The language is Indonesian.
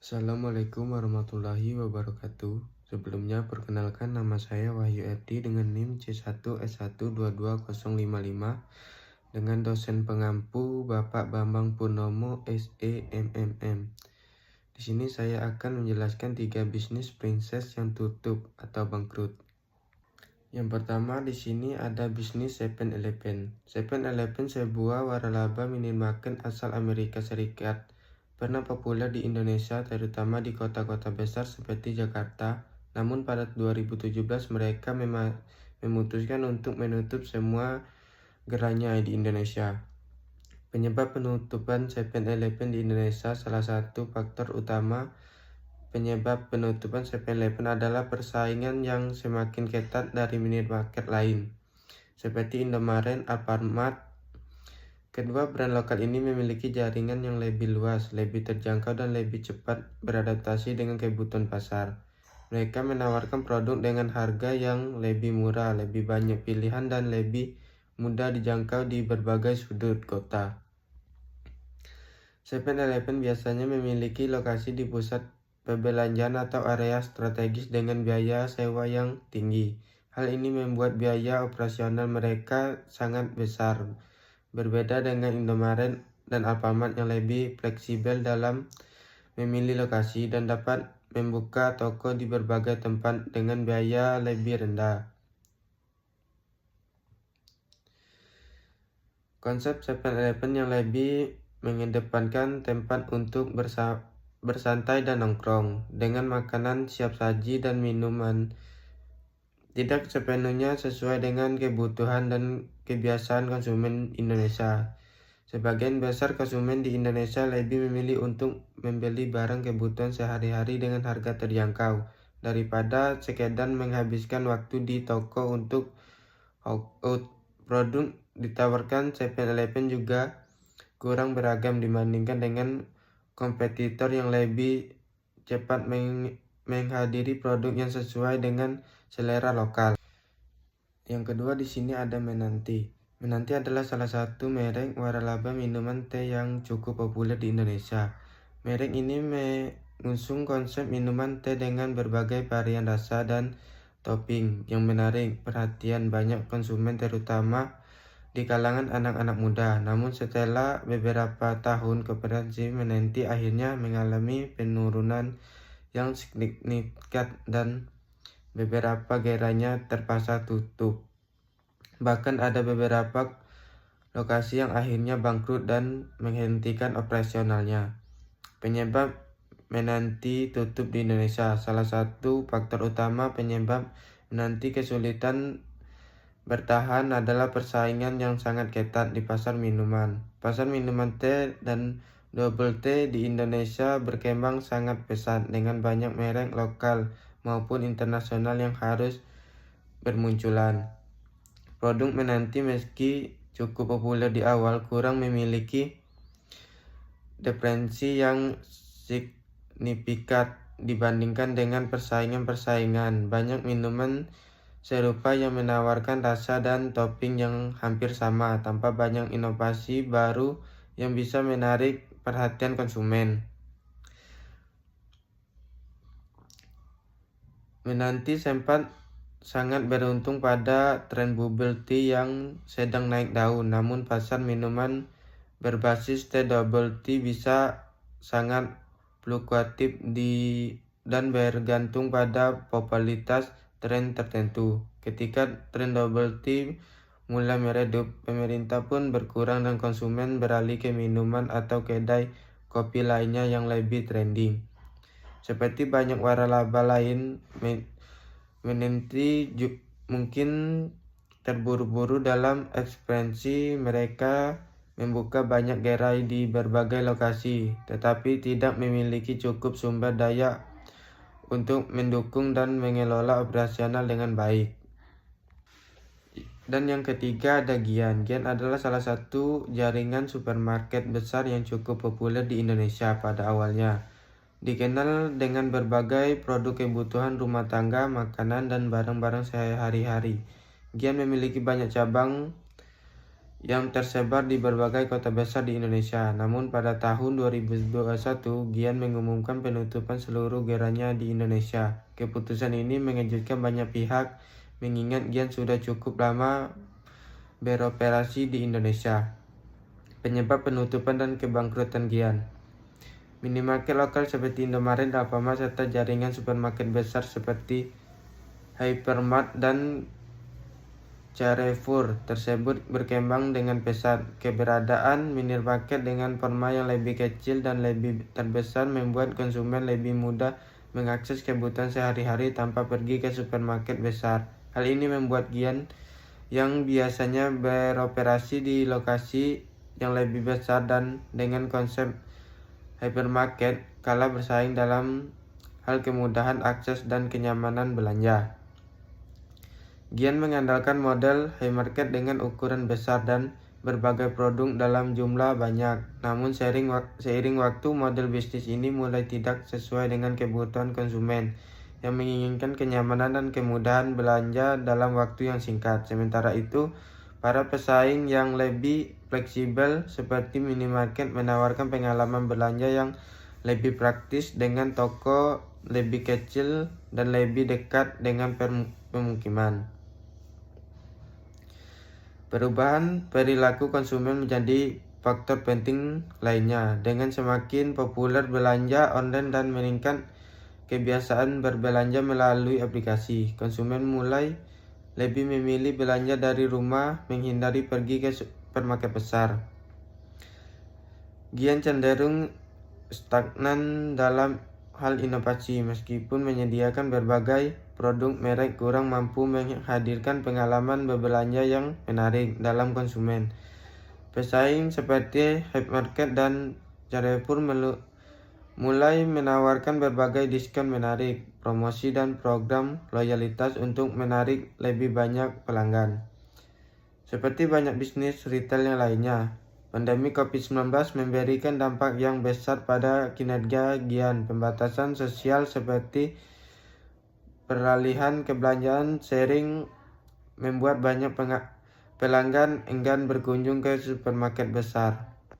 Assalamualaikum warahmatullahi wabarakatuh. Sebelumnya perkenalkan nama saya Wahyu Erdi dengan NIM C1S1220055 dengan dosen pengampu Bapak Bambang Purnomo SEMMM. Di sini saya akan menjelaskan 3 bisnis princess yang tutup atau bangkrut. Yang pertama di sini ada bisnis 7-Eleven. 7-Eleven sebuah waralaba minimarket asal Amerika Serikat. Pernah populer di Indonesia terutama di kota-kota besar seperti Jakarta. Namun pada 2017 mereka memutuskan untuk menutup semua gerainya di Indonesia. Penyebab penutupan 7-Eleven di Indonesia, salah satu faktor utama penyebab penutupan 7-Eleven adalah persaingan yang semakin ketat dari minimarket lain, seperti Indomaret, Alfamart. Kedua brand lokal ini memiliki jaringan yang lebih luas, lebih terjangkau, dan lebih cepat beradaptasi dengan kebutuhan pasar. Mereka menawarkan produk dengan harga yang lebih murah, lebih banyak pilihan, dan lebih mudah dijangkau di berbagai sudut kota. 7-Eleven biasanya memiliki lokasi di pusat perbelanjaan atau area strategis dengan biaya sewa yang tinggi. Hal ini membuat biaya operasional mereka sangat besar. Berbeda dengan Indomaret dan Alfamart yang lebih fleksibel dalam memilih lokasi dan dapat membuka toko di berbagai tempat dengan biaya lebih rendah. Konsep 7-Eleven yang lebih mengedepankan tempat untuk bersantai dan nongkrong dengan makanan siap saji dan minuman tidak sepenuhnya sesuai dengan kebutuhan dan kebiasaan konsumen Indonesia. Sebagian besar konsumen di Indonesia lebih memilih untuk membeli barang kebutuhan sehari-hari dengan harga terjangkau daripada sekedar menghabiskan waktu di toko untuk out. Produk ditawarkan 7-Eleven juga kurang beragam dibandingkan dengan kompetitor yang lebih cepat menghadiri produk yang sesuai dengan selera lokal. Yang kedua di sini ada Menanti. Menanti adalah salah satu merek waralaba minuman teh yang cukup populer di Indonesia. Merek ini mengusung konsep minuman teh dengan berbagai varian rasa dan topping yang menarik perhatian banyak konsumen terutama di kalangan anak-anak muda. Namun setelah beberapa tahun koperasi Menanti akhirnya mengalami penurunan yang signifikan dan beberapa gerainya terpaksa tutup. Bahkan ada beberapa lokasi yang akhirnya bangkrut dan menghentikan operasionalnya. Penyebab Menanti tutup di Indonesia. Salah satu faktor utama penyebab Menanti kesulitan bertahan adalah persaingan yang sangat ketat di pasar minuman. Pasar minuman teh dan double teh di Indonesia berkembang sangat pesat dengan banyak merek lokal maupun internasional yang harus bermunculan. Produk Menanti meski cukup populer di awal kurang memiliki diferensi yang signifikan dibandingkan dengan persaingan. Banyak minuman serupa yang menawarkan rasa dan topping yang hampir sama tanpa banyak inovasi baru yang bisa menarik perhatian konsumen. Menanti sempat sangat beruntung pada tren bubble tea yang sedang naik daun, namun pasar minuman berbasis teh double tea bisa sangat fluktuatif dan bergantung pada popularitas tren tertentu. Ketika tren double tea mulai meredup, pemerintah pun berkurang dan konsumen beralih ke minuman atau kedai kopi lainnya yang lebih trending. Seperti banyak waralaba lain, Menanti mungkin terburu-buru dalam ekspansi. Mereka membuka banyak gerai di berbagai lokasi, tetapi tidak memiliki cukup sumber daya untuk mendukung dan mengelola operasional dengan baik. Dan yang ketiga ada Gian. Gian adalah salah satu jaringan supermarket besar yang cukup populer di Indonesia pada awalnya. Dikenal dengan berbagai produk kebutuhan rumah tangga, makanan, dan barang-barang sehari-hari. Gian memiliki banyak cabang yang tersebar di berbagai kota besar di Indonesia. Namun pada tahun 2021, Gian mengumumkan penutupan seluruh gerainya di Indonesia. Keputusan ini mengejutkan banyak pihak, mengingat Gian sudah cukup lama beroperasi di Indonesia. Penyebab penutupan dan kebangkrutan Gian: minimarket lokal seperti Indomaret, Alfamart, serta jaringan supermarket besar seperti Hypermart dan Carrefour tersebut berkembang dengan pesat. Keberadaan minimarket dengan format yang lebih kecil dan lebih terbesar membuat konsumen lebih mudah mengakses kebutuhan sehari-hari tanpa pergi ke supermarket besar. Hal ini membuat Gian yang biasanya beroperasi di lokasi yang lebih besar dan dengan konsep hypermarket kalah bersaing dalam hal kemudahan akses dan kenyamanan belanja. Gian mengandalkan model hypermarket dengan ukuran besar dan berbagai produk dalam jumlah banyak. Namun seiring waktu, model bisnis ini mulai tidak sesuai dengan kebutuhan konsumen yang menginginkan kenyamanan dan kemudahan belanja dalam waktu yang singkat. Sementara itu, para pesaing yang lebih fleksibel seperti minimarket menawarkan pengalaman belanja yang lebih praktis dengan toko lebih kecil dan lebih dekat dengan pemukiman. Perubahan perilaku konsumen menjadi faktor penting lainnya. Dengan semakin populer belanja online dan meningkat kebiasaan berbelanja melalui aplikasi, konsumen mulai lebih memilih belanja dari rumah, menghindari pergi ke supermarket besar. Gian cenderung stagnan dalam hal inovasi, meskipun menyediakan berbagai produk, merek kurang mampu menghadirkan pengalaman berbelanja yang menarik dalam konsumen. Pesaing seperti Hypermarket dan Carrefour mulai menawarkan berbagai diskon menarik, promosi dan program loyalitas untuk menarik lebih banyak pelanggan. Seperti banyak bisnis retail yang lainnya, pandemi COVID-19 memberikan dampak yang besar pada kinerja Gian. Pembatasan sosial seperti peralihan kebelanjaan sering membuat banyak pelanggan enggan berkunjung ke supermarket besar.